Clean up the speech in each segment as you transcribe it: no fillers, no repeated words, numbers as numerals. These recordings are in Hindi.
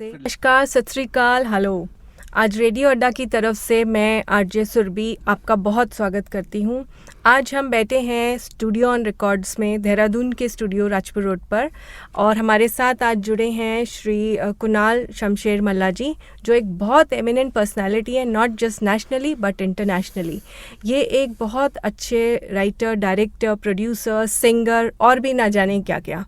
नमस्कार, सत श्री अकाल, हेलो। आज रेडियो अड्डा की तरफ से मैं आरजे सुरभि आपका बहुत स्वागत करती हूँ। आज हम बैठे हैं स्टूडियो ऑन रिकॉर्ड्स में, देहरादून के स्टूडियो राजपुर रोड पर, और हमारे साथ आज जुड़े हैं श्री कुणाल शमशेर मल्ला जी, जो एक बहुत एमिनेंट पर्सनालिटी है, not just nationally but internationally. ये एक बहुत अच्छे राइटर, डायरेक्टर, प्रोड्यूसर, सिंगर और भी ना जाने क्या क्या।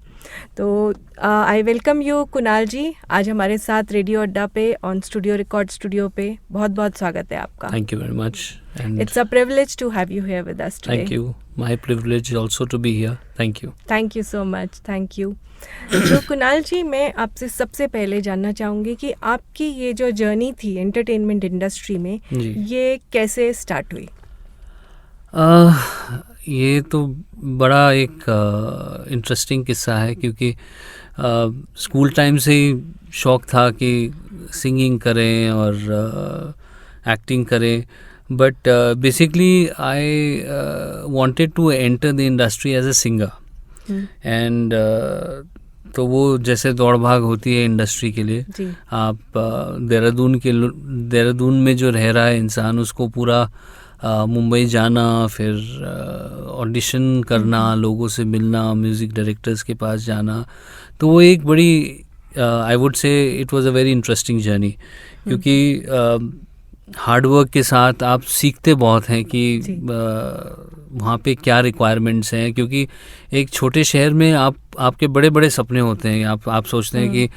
तो आई वेलकम यू कुणाल जी, आज हमारे साथ रेडियो अड्डा पे ऑन स्टूडियो रिकॉर्ड स्टूडियो पे। बहुत बहुत स्वागत है आपका। Thank you very much and it's a privilege to have you here with us today. Thank you, my privilege also to be here. Thank you so much, thank you. तो कुणाल जी, मैं आपसे सबसे पहले जानना चाहूँगी कि आपकी ये जो जर्नी थी एंटरटेनमेंट इंडस्ट्री में, ये कैसे स्टार्ट हुई? ये तो बड़ा एक इंटरेस्टिंग किस्सा है, क्योंकि स्कूल टाइम से ही शौक़ था कि सिंगिंग करें और एक्टिंग करें, but basically I wanted to enter the industry as a singer. And तो वो जैसे दौड़ भाग होती है इंडस्ट्री के लिए, आप देहरादून में जो रह रहा है इंसान, उसको पूरा मुंबई जाना, फिर ऑडिशन करना, लोगों से मिलना, म्यूज़िक डायरेक्टर्स के पास जाना, तो वो एक बड़ी I would say it was a very interesting journey, क्योंकि हार्ड वर्क के साथ आप सीखते बहुत हैं कि वहाँ पे क्या रिक्वायरमेंट्स हैं, क्योंकि एक छोटे शहर में आपके बड़े बड़े सपने होते हैं। आप सोचते हैं कि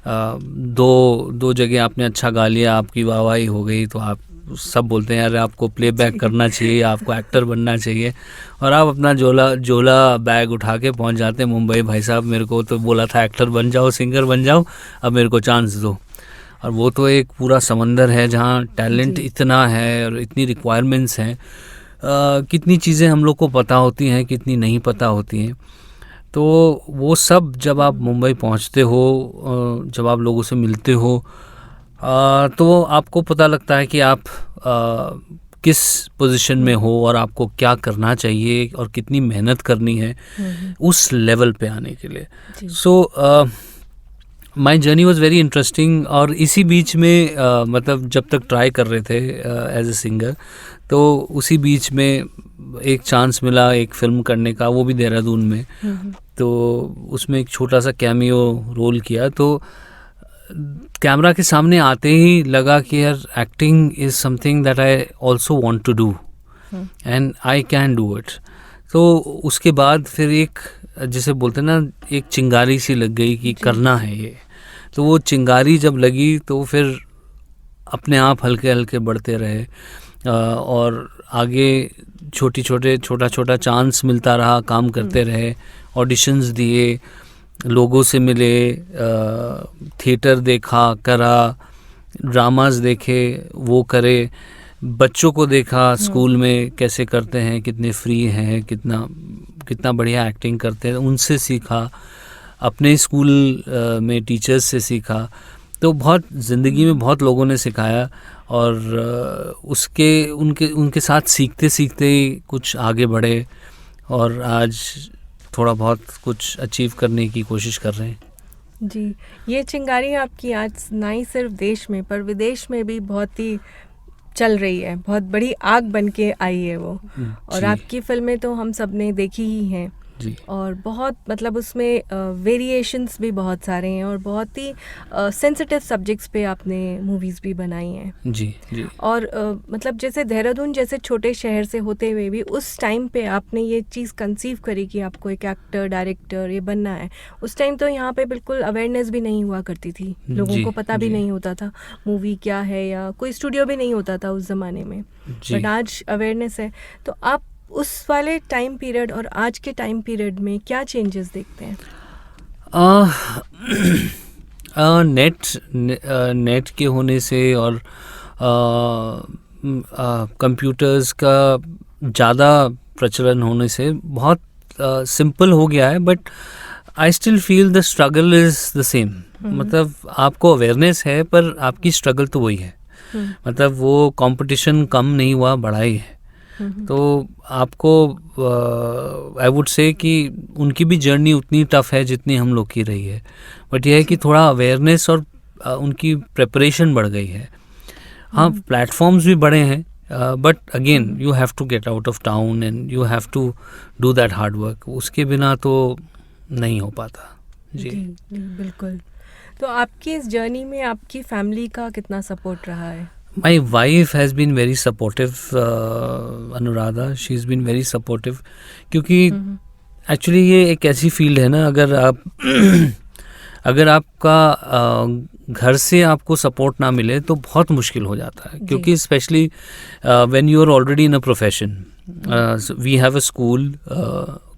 दो जगह आपने अच्छा गा लिया, आपकी वाहवाही हो गई, तो आप सब बोलते हैं यार आपको प्लेबैक करना चाहिए, आपको एक्टर बनना चाहिए, और आप अपना जोला बैग उठा के पहुंच जाते हैं मुंबई। भाई साहब मेरे को तो बोला था एक्टर बन जाओ, सिंगर बन जाओ, अब मेरे को चांस दो। और वो तो एक पूरा समंदर है जहाँ टैलेंट इतना है और इतनी रिक्वायरमेंट्स हैं, कितनी चीज़ें हम लोग को पता होती हैं, कितनी नहीं पता होती हैं। तो वो सब जब आप मुंबई पहुँचते हो, जब आप लोगों से मिलते हो, तो आपको पता लगता है कि आप किस पोजीशन में हो और आपको क्या करना चाहिए और कितनी मेहनत करनी है उस लेवल पे आने के लिए। So my journey was very interesting. और इसी बीच में मतलब जब तक ट्राई कर रहे थे एज ए सिंगर, तो उसी बीच में एक चांस मिला एक फिल्म करने का, वो भी देहरादून में। तो उसमें एक छोटा सा कैमियो रोल किया, तो कैमरा के सामने आते ही लगा कि यार acting is something that I also want to do and I can do it. तो उसके बाद फिर एक, जिसे बोलते हैं ना, एक चिंगारी सी लग गई कि करना है ये। तो वो चिंगारी जब लगी तो फिर अपने आप हल्के हल्के बढ़ते रहे, और आगे छोटा चांस मिलता रहा, काम करते रहे, ऑडिशंस दिए, लोगों से मिले, थिएटर देखा, करा, ड्रामास देखे, वो करे, बच्चों को देखा स्कूल में कैसे करते हैं, कितने फ्री हैं, कितना बढ़िया एक्टिंग करते हैं, उनसे सीखा, अपने स्कूल में टीचर्स से सीखा। तो बहुत ज़िंदगी में बहुत लोगों ने सिखाया, और उनके साथ सीखते सीखते ही कुछ आगे बढ़े, और आज थोड़ा बहुत कुछ अचीव करने की कोशिश कर रहे हैं। जी, ये चिंगारी आपकी आज ना ही सिर्फ देश में पर विदेश में भी बहुत ही चल रही है, बहुत बड़ी आग बन के आई है वो। और आपकी फिल्में तो हम सब ने देखी ही हैं जी। और बहुत मतलब उसमें वेरिएशंस भी बहुत सारे हैं, और बहुत ही सेंसिटिव सब्जेक्ट्स पे आपने मूवीज़ भी बनाई हैं। जी जी। और मतलब जैसे देहरादून जैसे छोटे शहर से होते हुए भी उस टाइम पे आपने ये चीज़ कंसीव करी कि आपको एक एक्टर, डायरेक्टर ये बनना है। उस टाइम तो यहाँ पे बिल्कुल अवेयरनेस भी नहीं हुआ करती थी, लोगों को पता भी नहीं होता था मूवी क्या है, या कोई स्टूडियो भी नहीं होता था उस ज़माने में, बट आज अवेयरनेस है। तो आप उस वाले टाइम पीरियड और आज के टाइम पीरियड में क्या चेंजेस देखते हैं? नेट के होने से और कंप्यूटर्स का ज़्यादा प्रचलन होने से बहुत सिंपल हो गया है, but I still feel the struggle is the same. मतलब आपको अवेयरनेस है पर आपकी स्ट्रगल तो वही है। मतलब वो कंपटीशन कम नहीं हुआ, बढ़ा ही है। तो आपको आई वुड से कि उनकी भी जर्नी उतनी टफ है जितनी हम लोग की रही है, बट यह है कि थोड़ा अवेयरनेस और उनकी प्रिपरेशन बढ़ गई है. हाँ, प्लेटफॉर्म्स भी बड़े हैं, but again you have to get out of town and you have to do that hard work. उसके बिना तो नहीं हो पाता. जी, बिल्कुल. तो आपकी इस जर्नी में आपकी फैमिली का कितना सपोर्ट रहा है? My wife has been very supportive, Anuradha. She's been very supportive, क्योंकि एक्चुअली ये एक ऐसी फील्ड है ना, अगर आपका घर से आपको सपोर्ट ना मिले तो बहुत मुश्किल हो जाता है, क्योंकि specially when you are already in a profession. We have a school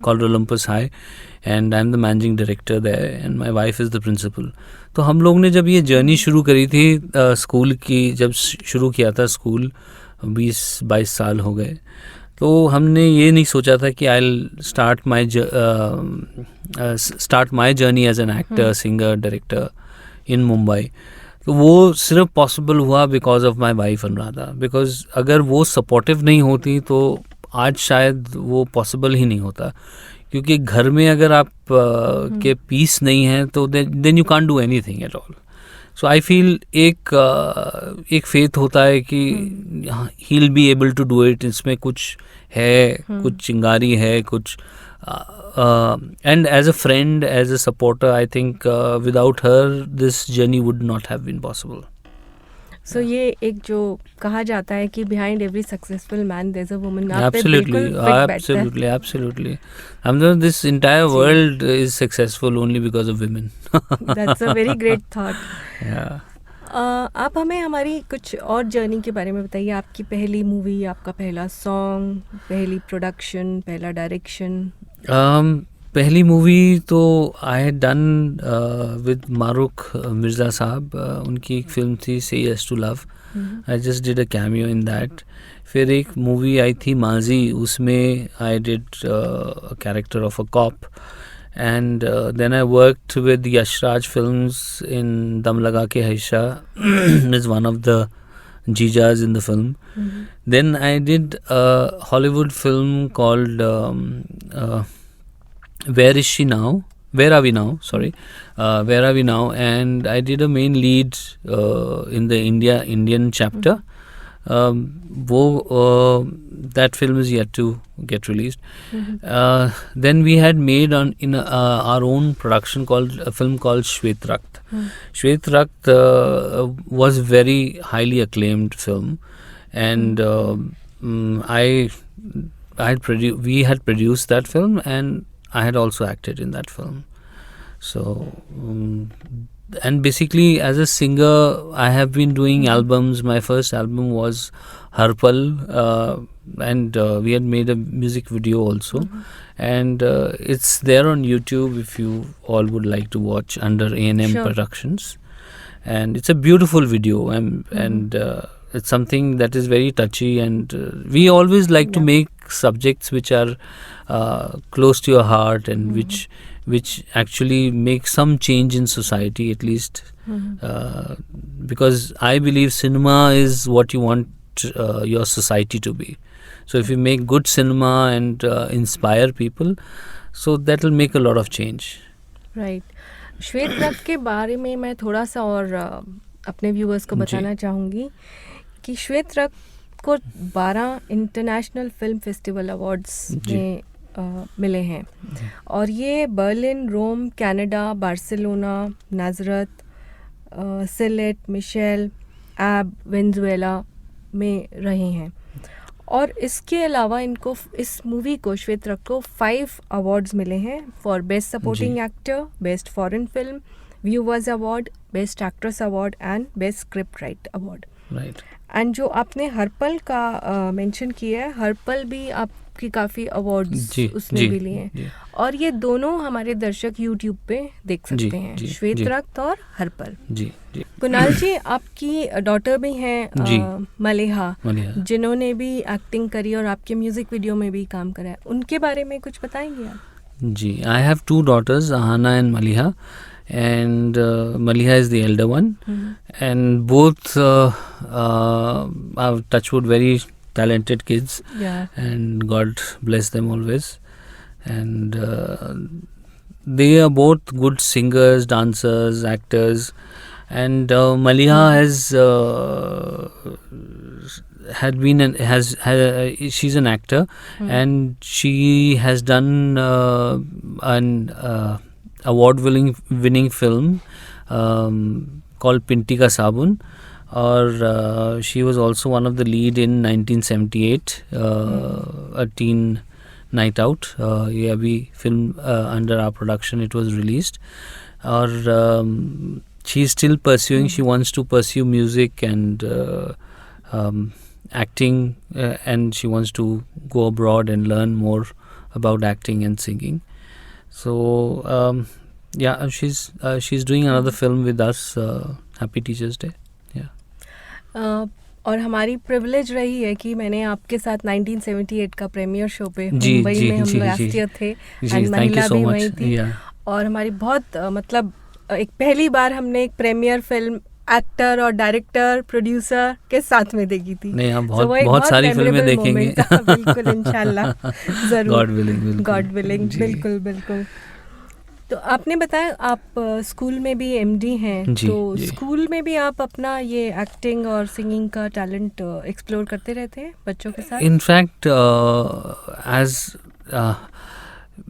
called Olympus high and I am the managing director there and my wife is the principal. तो हम लोग ने जब ये जर्नी शुरू करी थी स्कूल की, जब शुरू किया था स्कूल 20-22 साल हो गए, तो हमने ये नहीं सोचा था कि I will start my journey as an actor, singer, director in Mumbai. तो वो सिर्फ पॉसिबल हुआ because of my wife Anuradha. Because अगर वो सपोर्टिव नहीं होती तो आज शायद वो पॉसिबल ही नहीं होता, क्योंकि घर में अगर आप के पीस नहीं है तो then you can't do anything at all. So I feel एक फेथ होता है कि he will be able to do it. इसमें कुछ है, कुछ चिंगारी है, कुछ and as a friend, as a supporter, I think without her this journey would not have been possible. So ये एक जो कहा जाता है कि behind every successful man there is a woman. Absolutely, absolutely. This entire world is successful only because of women. That's a very great thought. Yeah. आप हमें हमारी कुछ और जर्नी के बारे में बताइए. आपकी पहली मूवी, आपका पहला सॉन्ग, पहली प्रोडक्शन, पहला डायरेक्शन. पहली मूवी तो I had done with Marukh Mirza साहब. उनकी एक फिल्म थी say yes to love. I just did a cameo in that. फिर एक मूवी आई थी माजी, उसमें I did a character of a cop. And then I worked with Yashraj films in Dum Laga Ke Haisha is one of the जीजाज in the film. Then I did a Hollywood film called Where Is She Now? Where Are We Now? Sorry, Where Are We Now? And I did a main lead in the Indian chapter. That film is yet to get released. Then we had made our own production called a film called Shwet Rakt. Shwet Rakt was very highly acclaimed film, and we had produced that film, and I had also acted in that film. So and basically as a singer I have been doing albums. My first album was Harpal, and we had made a music video also, and it's there on YouTube if you all would like to watch, under A&M Sure. Productions, and it's a beautiful video, and it's something that is very touchy, and we always like to make subjects which are close to your heart, and which actually make some change in society, at least, because I believe cinema is what you want your society to be. So if you make good cinema and inspire people, so that will make a lot of change. Right. श्वेत रक्त के बारे में मैं थोड़ा सा और अपने व्यूअर्स को बताना चाहूँगी कि श्वेत रक्त को 12 इंटरनेशनल फिल्म फेस्टिवल अवार्ड्स में मिले हैं, और ये बर्लिन, रोम, कनाडा, बार्सिलोना, नाजरत, सिलेट, मिशेल, एब, वेनेजुएला में रहे हैं. और इसके अलावा इनको, इस मूवी को, श्वेत रक्त को 5 अवार्ड्स मिले हैं for best supporting actor, best foreign film, viewers award, best actress award and best script right award. Right. And जो आपने हर्पल का मेंशन किया है, हर्पल भी आपकी काफ़ी अवार्ड्स उसने भी लिए हैं, और ये दोनों हमारे दर्शक यूट्यूब पे देख सकते हैं, श्वेत रक्त और हर्पल. जी. कुणाल जी, आपकी डॉटर भी हैं मलेहा, जिन्होंने भी एक्टिंग करी और आपके म्यूजिक वीडियो में भी काम करा है. उनके बारे में कुछ बताएंगे आप? जी, I have 2 daughters, Ahana and Maliha, and Maliha is the elder one, and both are touchwood very talented kids, and God bless them always, and they are both good singers, dancers, actors, And Maliha she's an actor, and she has done an award-winning film called Pinti Ka Sabun, और she was also one of the lead in 1978 a teen night out. ये अभी film under our production it was released, और she's still pursuing. She wants to pursue music and acting, and she wants to go abroad and learn more about acting and singing. So yeah, she's doing another film with us. Happy Teachers Day. Yeah. और हमारी प्रिविलेज रही है कि मैंने आपके साथ 1978 का प्रीमियर शो पे जी, मुंबई जी, में हम जी, लास्ट जी। ईयर थे, जी, एंड thank you महिला so भी much. वही थी। Yeah. और हमारी बहुत मतलब एक पहली बार हमने एक प्रीमियर फिल्म एक्टर और डायरेक्टर प्रोड्यूसर के साथ में देखी थी। नहीं, हम So वो एक बहुत सारी फिल्में memorable देखेंगे। moment था, बिल्कुल इंशाल्लाह जरूर, God willing, बिल्कुल। गॉड विलिंग, जी। बिल्कुल बिल्कुल। तो आपने बताया आप स्कूल में भी एमडी हैं, जी, तो जी। स्कूल में भी आप अपना ये एक्टिंग और सिंगिंग का टैलेंट एक्सप्लोर करते रहते हैं बच्चों के साथ? इनफैक्ट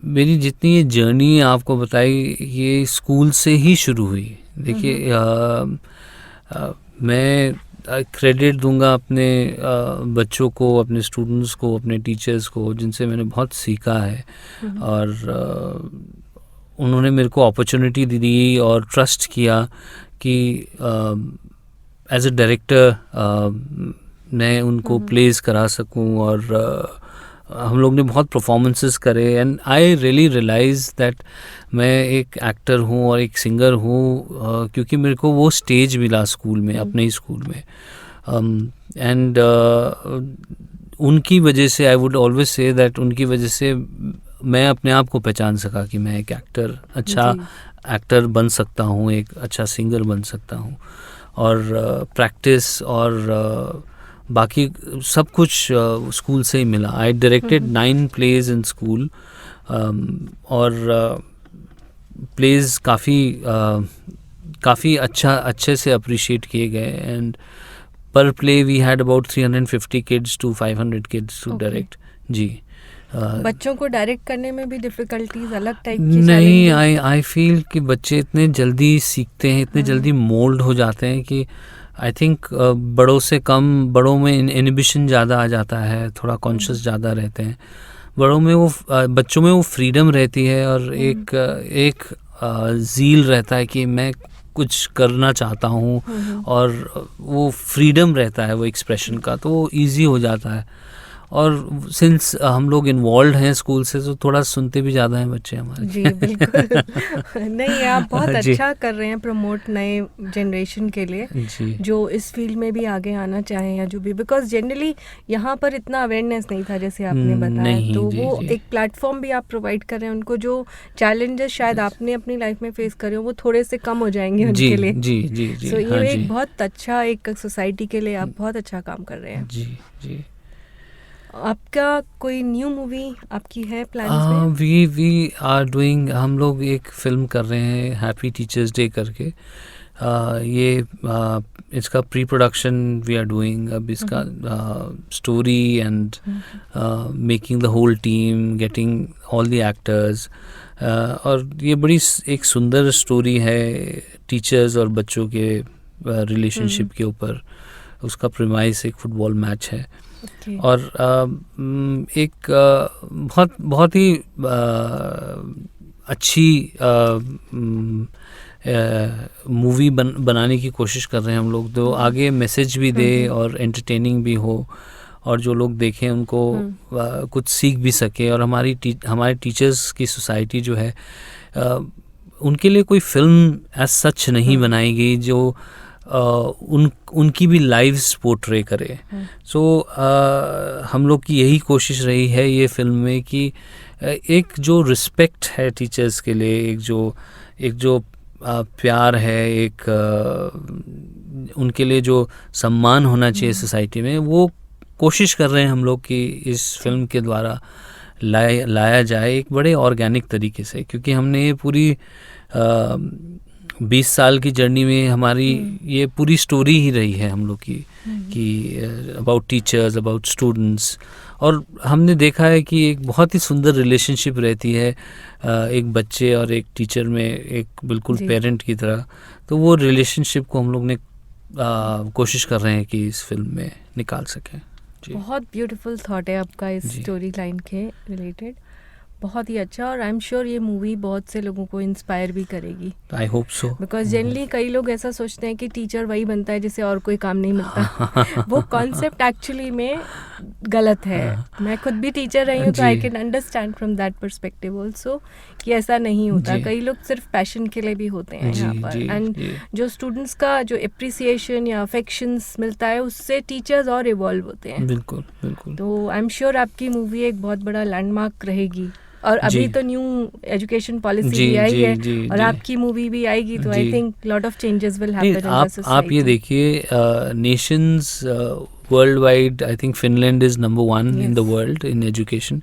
मेरी जितनी ये जर्नी आपको बताई ये स्कूल से ही शुरू हुई। देखिए मैं क्रेडिट दूंगा अपने बच्चों को, अपने स्टूडेंट्स को, अपने टीचर्स को, जिनसे मैंने बहुत सीखा है, और उन्होंने मेरे को अपॉर्चुनिटी दी और ट्रस्ट किया कि एज अ डायरेक्टर मैं उनको प्लेस करा सकूं, और हम लोग ने बहुत परफॉर्मेंसेस करे, and I really realise that मैं एक एक्टर हूँ और एक सिंगर हूँ, क्योंकि मेरे को वो स्टेज मिला स्कूल में, अपने ही स्कूल में, एंड उनकी वजह से, I would always say that उनकी वजह से मैं अपने आप को पहचान सका कि मैं एक एक्टर, अच्छा एक्टर बन सकता हूँ, एक अच्छा सिंगर बन सकता हूँ, और प्रैक्टिस और बाकी सब कुछ स्कूल से ही मिला। I directed 9 plays in school, और प्लेज काफ़ी अच्छे से अप्रिशिएट किए गए, and per play we had about 350 kids to 500 kids to direct. जी। बच्चों को डायरेक्ट करने में भी डिफिकल्टीज अलग टाइप की? नहीं, आई फील कि बच्चे इतने जल्दी सीखते हैं, इतने जल्दी मोल्ड हो जाते हैं कि आई थिंक बड़ों से कम, बड़ों में इनहिबिशन ज़्यादा आ जाता है, थोड़ा कॉन्शियस ज़्यादा रहते हैं। बड़ों में वो बच्चों में वो फ्रीडम रहती है, और एक ज़ील रहता है कि मैं कुछ करना चाहता हूँ, और वो फ्रीडम रहता है वो एक्सप्रेशन का, तो वो ईजी हो जाता है। और सिंस हम लोग इन्वॉल्व हैं स्कूल से, तो थोड़ा सुनते भी ज़्यादा हैं बच्चे हमारे। जी बिल्कुल। नहीं, आप बहुत अच्छा कर रहे हैं प्रमोट नए जनरेशन के लिए, जो इस फील्ड में भी आगे आना चाहें या जो भी, बिकॉज जनरली यहाँ पर इतना अवेयरनेस नहीं था जैसे आपने बताया, तो वो एक प्लेटफॉर्म भी आप प्रोवाइड कर रहे हैं उनको, जो चैलेंजेस शायद आपने अपनी लाइफ में फेस करे हो वो थोड़े से कम हो जाएंगे उनके लिए। जी जी जी। सो ये एक बहुत अच्छा, एक सोसाइटी के लिए आप बहुत अच्छा काम कर रहे हैं। जी जी। आपका कोई न्यू मूवी आपकी है प्लान्स में? वी आर डूइंग, हम लोग एक फिल्म कर रहे हैं हैप्पी टीचर्स डे करके। ये इसका pre production we are doing. अब इसका story and making the whole team, getting all the actors, और ये बड़ी एक सुंदर स्टोरी है टीचर्स और बच्चों के रिलेशनशिप के ऊपर। उसका प्रीमाइस एक फुटबॉल मैच है। और एक बहुत ही अच्छी मूवी बनाने की कोशिश कर रहे हैं हम लोग, तो आगे मैसेज भी दे और एंटरटेनिंग भी हो, और जो लोग देखें उनको कुछ सीख भी सके। और हमारे टीचर्स की सोसाइटी जो है, उनके लिए कोई फिल्म एज सच नहीं बनाई गई जो उनकी भी लाइव्स पोर्ट्रे करे। सो हम लोग की यही कोशिश रही है ये फिल्म में कि एक जो रिस्पेक्ट है टीचर्स के लिए, एक जो प्यार है, एक उनके लिए जो सम्मान होना चाहिए सोसाइटी में, वो कोशिश कर रहे हैं हम लोग कि इस फिल्म के द्वारा लाया जाए एक बड़े ऑर्गेनिक तरीके से। क्योंकि हमने ये पूरी 20 साल की जर्नी में हमारी ये पूरी स्टोरी ही रही है हम लोग की, कि अबाउट टीचर्स, अबाउट स्टूडेंट्स। और हमने देखा है कि एक बहुत ही सुंदर रिलेशनशिप रहती है एक बच्चे और एक टीचर में, एक बिल्कुल पेरेंट की तरह। तो वो रिलेशनशिप को हम लोग ने कोशिश कर रहे हैं कि इस फिल्म में निकाल सकें। बहुत ब्यूटीफुल थॉट है आपका इस स्टोरी लाइन के रिलेटेड, बहुत ही अच्छा। और आई एम श्योर ये मूवी बहुत से लोगों को इंस्पायर भी करेगी। I hope so, because generally कई लोग ऐसा सोचते हैं कि टीचर वही बनता है जिसे और कोई काम नहीं मिलता। वो कॉन्सेप्ट एक्चुअली में गलत है। मैं खुद भी टीचर रही हूँ, तो I can understand from that perspective also कि ऐसा नहीं होता। कई लोग सिर्फ पैशन के लिए भी होते हैं यहाँ पर। एंड जो स्टूडेंट्स का जो अप्रिसिएशन या अफेक्शंस मिलता है, उससे टीचर्स और इवॉल्व होते हैं। बिल्कुल बिल्कुल। तो आई एम श्योर आपकी मूवी एक बहुत बड़ा लैंडमार्क रहेगी। और अभी तो न्यू एजुकेशन पॉलिसी भी आई है, और आपकी मूवी भी आएगी, तो I think lot of changes will happen in the society. आप ये देखिए, Nations world wide, I think Finland is number 1 in the world in education.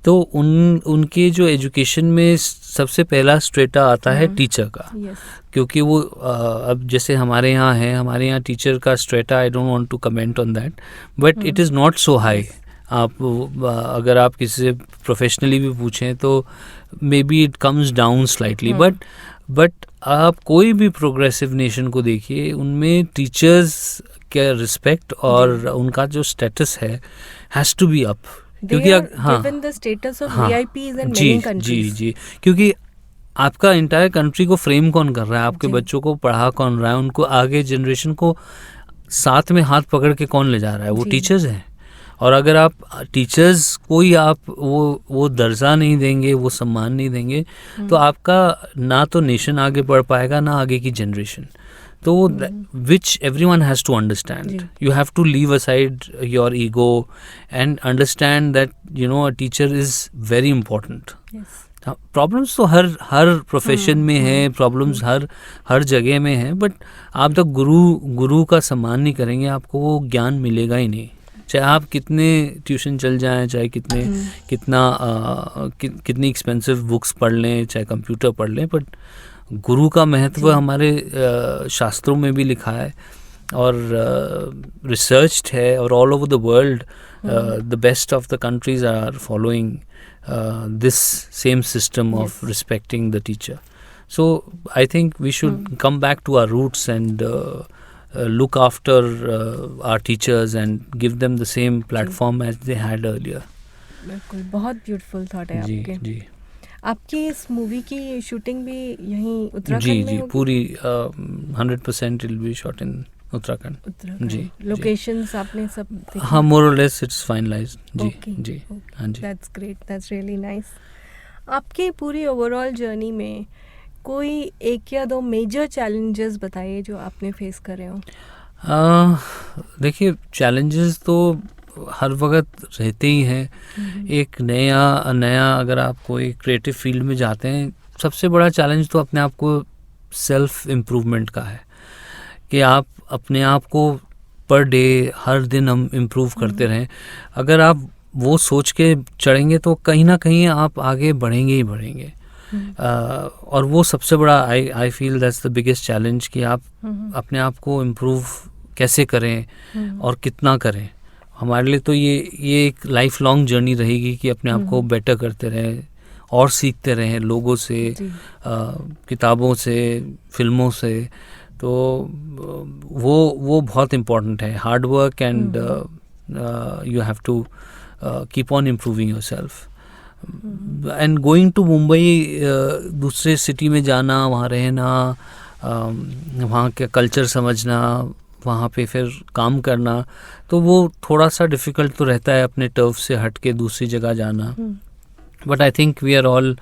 तो उनके जो एजुकेशन में सबसे पहला स्ट्रेटा आता है टीचर का, क्योंकि वो अब जैसे हमारे यहाँ है, हमारे यहाँ टीचर का strata, I don't want to comment on that, but it is not so high. आप अगर आप किसी से प्रोफेशनली भी पूछें तो maybe it comes down slightly, but आप कोई भी प्रोग्रेसिव नेशन को देखिए, उनमें टीचर्स का रिस्पेक्ट और उनका जो स्टेटस है हैज़ टू बी अप, क्योंकि जी, क्योंकि आपका इंटायर कंट्री को फ्रेम कौन कर रहा है, आपके बच्चों को पढ़ा कौन रहा है, उनको आगे जनरेशन को साथ में हाथ पकड़ के कौन ले जा रहा है, वो टीचर्स हैं। और अगर आप टीचर्स को ही आप वो दर्जा नहीं देंगे, वो सम्मान नहीं देंगे, तो आपका ना तो नेशन आगे बढ़ पाएगा, ना आगे की जनरेशन। तो which everyone has to understand, you have to leave aside your ego and understand that you know a teacher is very important. Problems तो हर प्रोफेशन में है, प्रॉब्लम्स हर जगह में है, बट आप तक गुरु का सम्मान नहीं करेंगे, आपको वो ज्ञान मिलेगा ही नहीं। चाहे आप कितने ट्यूशन चल जाएं, चाहे कितनी एक्सपेंसिव बुक्स पढ़ लें, चाहे कंप्यूटर पढ़ लें, बट गुरु का महत्व हमारे शास्त्रों में भी लिखा है और रिसर्च्ड है, और all over the world the best of the countries are following this same system of respecting the teacher. So I think we should come back to our roots and look after our teachers and give them the same platform as they had earlier. बिल्कुल, बहुत ब्यूटीफुल थॉट है आपके। जी, आपकी इस मूवी की शूटिंग भी यहीं उत्तराखंड में होगी? पूरी 100% will be shot in Uttarakhand. जी, लोकेशंस आपने सब देखी? हाँ, मोर और लेस इट्स फाइनलाइज्ड। जी, हाँ जी। That's great, that's really nice. आपकी पूरी ओवरऑल जर्नी में कोई एक या दो मेजर चैलेंजेस बताइए जो आपने फेस करे हो। देखिए, चैलेंजेस तो हर वक्त रहते ही हैं। एक नया अगर आप कोई क्रिएटिव फील्ड में जाते हैं, सबसे बड़ा चैलेंज तो अपने आप को सेल्फ इम्प्रूवमेंट का है, कि आप अपने आप को पर डे, हर दिन हम इम्प्रूव करते रहें। अगर आप वो सोच के चढ़ेंगे तो कहीं ना कहीं आप आगे बढ़ेंगे ही बढ़ेंगे। और वो सबसे बड़ा I feel that's the biggest challenge, कि आप अपने आप को इम्प्रूव कैसे करें और कितना करें। हमारे लिए तो ये एक लाइफ लॉन्ग जर्नी रहेगी कि अपने आप को बेटर करते रहें और सीखते रहें, लोगों से, किताबों से, फिल्मों से। तो वो बहुत इम्पॉर्टेंट है, hard work and you have to keep on improving yourself. And going to Mumbai, दूसरे सिटी में जाना, वहाँ रहना, वहाँ का कल्चर समझना, वहाँ पे फिर काम करना, तो वो थोड़ा सा डिफ़िकल्ट तो रहता है, अपने टर्फ से हट के दूसरी जगह जाना। But I think we are all,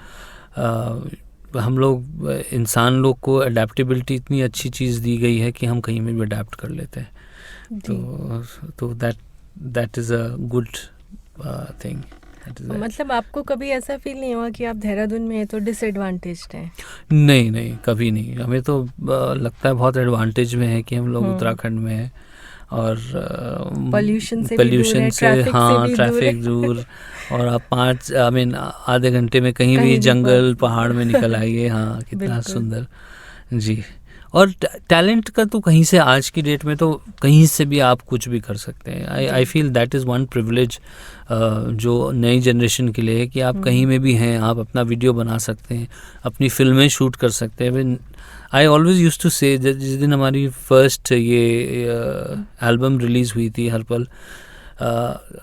हम लोग इंसान लोग को अडेप्टेबिलिटी इतनी अच्छी चीज़ दी गई है कि हम कहीं में भी अडेप्ट कर लेते हैं। तो that is a good thing. मतलब आपको कभी ऐसा फील नहीं हुआ कि आप देहरादून में हैं तो डिसएडवांटेज्ड हैं? नहीं, कभी नहीं। हमें तो लगता है बहुत एडवांटेज में है कि हम लोग उत्तराखंड में हैं, और पोल्यूशन से हाँ, ट्रैफिक दूर, और आप आधे घंटे में कहीं भी जंगल पहाड़ में निकल आइए। हाँ, कितना सुंदर। जी। और टैलेंट का तो कहीं से, आज की डेट में तो कहीं से भी आप कुछ भी कर सकते हैं। I feel that is one privilege जो नई जनरेशन के लिए है कि आप कहीं में भी हैं, आप अपना वीडियो बना सकते हैं, अपनी फिल्में शूट कर सकते हैं। आई ऑलवेज यूज टू से, जिस दिन हमारी फर्स्ट ये एल्बम रिलीज़ हुई थी हर पल,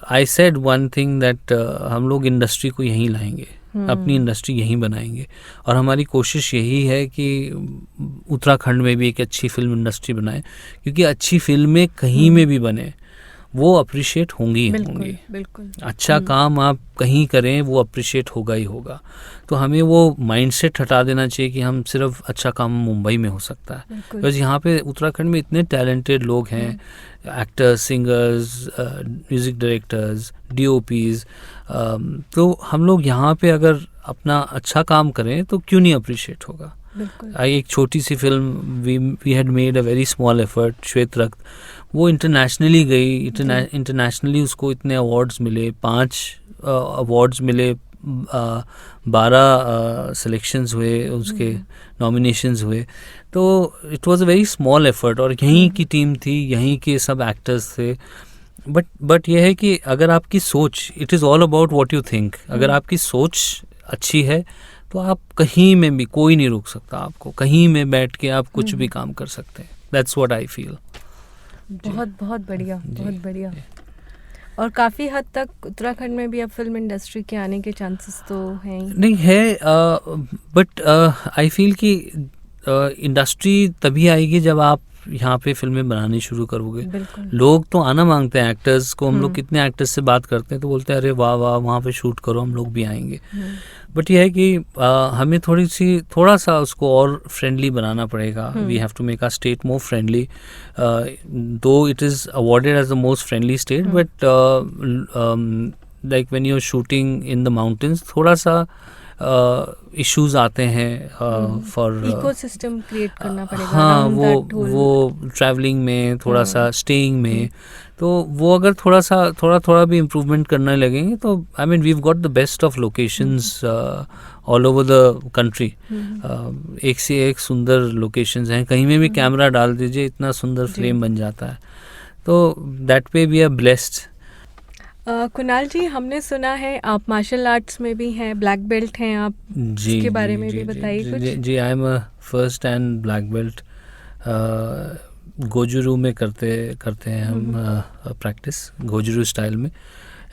I said one thing that हम लोग इंडस्ट्री को यहीं लाएंगे, अपनी इंडस्ट्री यहीं बनाएंगे, और हमारी कोशिश यही है कि उत्तराखंड में भी एक अच्छी फिल्म इंडस्ट्री बनाए, क्योंकि अच्छी फिल्में कहीं में भी बने वो अप्रिशिएट होंगी ही होंगी। बिल्कुल। अच्छा काम आप कहीं करें वो अप्रिशिएट होगा ही होगा। तो हमें वो माइंडसेट हटा देना चाहिए कि हम सिर्फ अच्छा काम मुंबई में हो सकता है, बिकॉज यहाँ पे उत्तराखंड में इतने टैलेंटेड लोग हैं, एक्टर्स, सिंगर्स, म्यूज़िक डायरेक्टर्स, डीओपीज़। तो हम लोग यहाँ पे अगर अपना अच्छा काम करें तो क्यों नहीं अप्रिशिएट होगा। एक छोटी सी film we had made a very small effort, श्वेत रक्त, वो इंटरनेशनली गई, इंटरनेशनली उसको इतने अवार्ड्स मिले, 5 अवार्ड्स मिले, 12 सिलेक्शंस हुए, उसके नॉमिनेशंस हुए। तो it was a very small effort, और यहीं की टीम थी, यहीं के सब एक्टर्स थे। बट यह है कि अगर आपकी सोच, it is all about what you think, अगर आपकी सोच अच्छी है तो आप कहीं में भी, कोई नहीं रोक सकता आपको, कहीं में बैठ के आप कुछ भी काम कर सकते हैं। That's what I feel. बहुत बहुत बढ़िया, बहुत बढ़िया। और काफ़ी हद तक उत्तराखंड में भी अब फिल्म इंडस्ट्री के आने के चांसेस तो हैं ही। नहीं है, बट आई फील कि इंडस्ट्री तभी आएगी जब आप यहाँ पे फिल्में बनानी शुरू करोगे। लोग तो आना मांगते हैं एक्टर्स को, हम लोग कितने एक्टर्स से बात करते हैं तो बोलते हैं अरे वाह वाह वहाँ पे शूट करो, हम लोग भी आएंगे। बट यह है कि हमें थोड़ा सा उसको और फ्रेंडली बनाना पड़ेगा। We have to make our state more friendly, though it is awarded as the most friendly state, but like when you are shooting in the mountains थोड़ा सा इश्यूज आते हैं फॉर इकोसिस्टम क्रिएट करना पड़ेगा। हाँ, वो ट्रैवलिंग में, थोड़ा सा स्टेइंग में, तो वो अगर थोड़ा भी इम्प्रूवमेंट करने लगेंगे तो I mean we have got the best of locations all over the country. एक से एक सुंदर लोकेशंस हैं, कहीं में भी कैमरा डाल दीजिए इतना सुंदर फ्रेम बन जाता है, तो that way we are blessed. Kunal ji, हमने सुना है आप मार्शल आर्ट्स में भी हैं, ब्लैक बेल्ट हैं आप, इसके बारे में भी बताइए कुछ। जी, I am a first and black belt. Gojuryu में करते हैं हम प्रैक्टिस, गोजुरू स्टाइल में,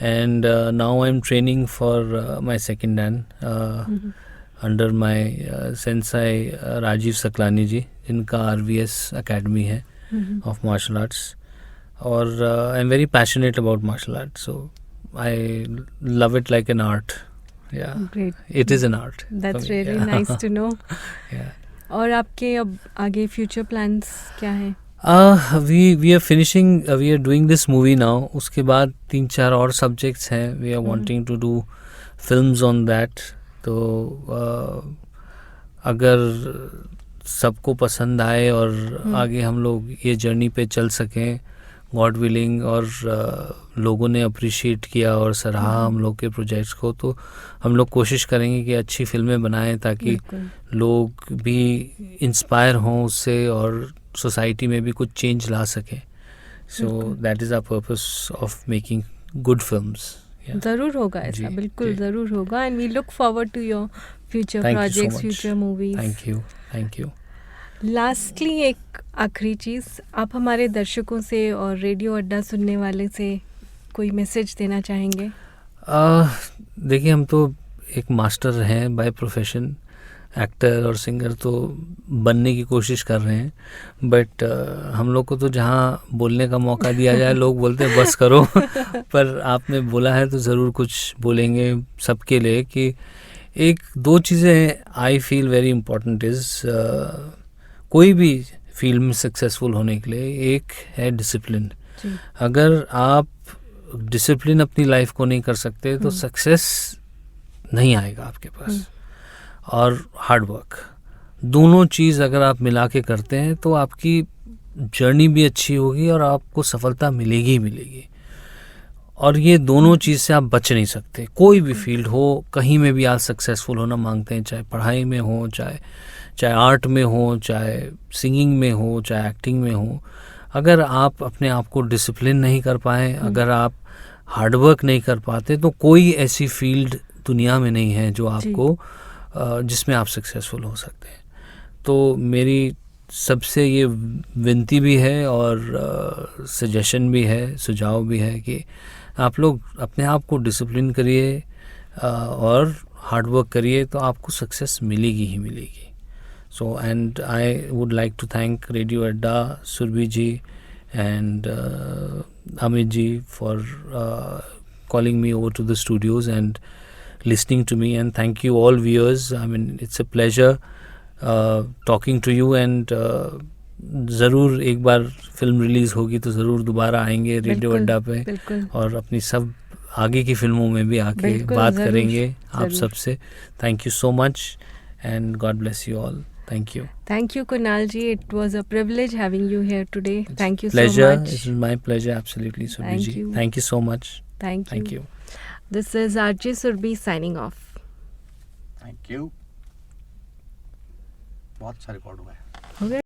and now I am training for my second dan under my sensei Rajiv Saklani ji, जिनका RVS अकेडमी है ऑफ मार्शल आर्ट्स। और I am very passionate about martial art, so I love it like an art. It is an art. That's really nice to know. और आपके अब आगे फ्यूचर प्लान्स क्या हैं? We are finishing, we are doing this movie now. उसके बाद 3-4 और सब्जेक्ट्स हैं, we are wanting to do films on that. तो अगर सबको पसंद आए और आगे हम लोग ये जर्नी पे चल सकें, गॉड विलिंग, और लोगों ने अप्रिशिएट किया और सराहा हम लोग के प्रोजेक्ट्स को, तो हम लोग कोशिश करेंगे कि अच्छी फिल्में बनाएं ताकि लोग भी इंस्पायर हों उससे और सोसाइटी में भी कुछ चेंज ला सकें। So that is our purpose of making good films. ज़रूर होगा ऐसा, बिल्कुल ज़रूर होगा, and we look forward to your future projects, future movies. Thank you. Lastly एक आखिरी चीज़, आप हमारे दर्शकों से और रेडियो अड्डा सुनने वाले से कोई मैसेज देना चाहेंगे? देखिए, हम तो एक मास्टर हैं बाय प्रोफेशन, एक्टर और सिंगर तो बनने की कोशिश कर रहे हैं, बट हम लोग को तो जहाँ बोलने का मौका दिया जाए लोग बोलते हैं बस करो पर आपने बोला है तो ज़रूर कुछ बोलेंगे सबके लिए कि 1-2 चीज़ें I feel very important is, कोई भी फील्ड में सक्सेसफुल होने के लिए एक है डिसिप्लिन। अगर आप डिसिप्लिन अपनी लाइफ को नहीं कर सकते तो सक्सेस नहीं आएगा आपके पास। और हार्ड वर्क, दोनों चीज़ अगर आप मिला के करते हैं तो आपकी जर्नी भी अच्छी होगी और आपको सफलता मिलेगी ही मिलेगी। और ये दोनों चीज़ से आप बच नहीं सकते। कोई भी फील्ड हो, कहीं में भी आप सक्सेसफुल होना मांगते हैं, चाहे पढ़ाई में हो, चाहे चाहे आर्ट में हो, चाहे सिंगिंग में हो, चाहे एक्टिंग में हो, अगर आप अपने आप को डिसिप्लिन नहीं कर पाए, अगर आप हार्डवर्क नहीं कर पाते, तो कोई ऐसी फील्ड दुनिया में नहीं है जो आपको जिसमें आप सक्सेसफुल हो सकते हैं। तो मेरी सबसे ये विनती भी है और सजेशन भी है, सुझाव भी है कि आप लोग अपने आप को डिसिप्लिन करिए और हार्ड वर्क करिए, तो आपको सक्सेस मिलेगी ही मिलेगी। So and I would like to thank radio Adda, Surabhi ji and Amit ji for calling me over to the studios and listening to me, and thank you all viewers. I mean, it's a pleasure talking to you, and ज़रूर एक बार फिल्म रिलीज़ होगी तो ज़रूर दोबारा आएंगे रेडियो अड्डा पे और अपनी सब आगे की फिल्मों में भी आके बात करेंगे आप सबसे। Thank you so much and God bless you all. Thank you. Thank you, Kunal ji. It was a privilege having you here today. Thank you pleasure. so much. It is my pleasure, absolutely, Surbhi ji. Thank you so much. Thank you. This is RJ Surbhi signing off. Thank you. बहुत सारे रिकॉर्ड हुआ है। हो गया।